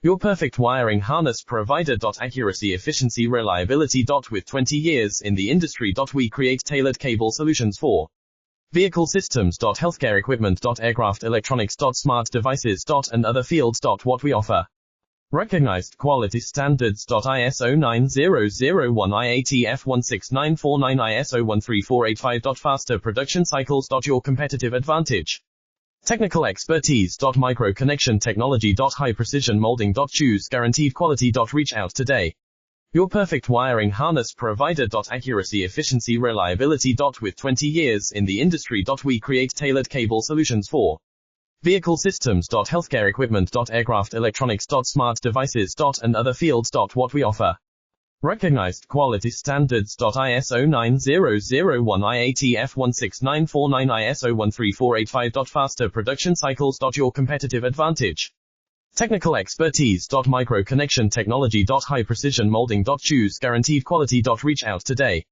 Your perfect wiring harness provider. Accuracy, efficiency, reliability. With 20 years in the industry. We create tailored cable solutions for vehicle systems. Healthcare equipment. Aircraft electronics. Smart devices. And other fields. What we offer. Recognized quality standards. ISO 9001 IATF 16949 ISO 13485. Faster production cycles. Your competitive advantage. Technical expertise. Micro connection technology. High precision molding. Choose guaranteed quality. Reach out today. Your perfect wiring harness provider. Accuracy, efficiency, reliability. With 20 years in the industry. We create tailored cable solutions for vehicle systems. Healthcare equipment. Aircraft electronics. Smart devices. And other fields. What we offer. Recognized quality standards. ISO 9001 IATF 16949 ISO 13485. Faster production cycles. Your competitive advantage. Technical expertise. Micro connection technology. High precision molding. Choose guaranteed quality. Reach out today.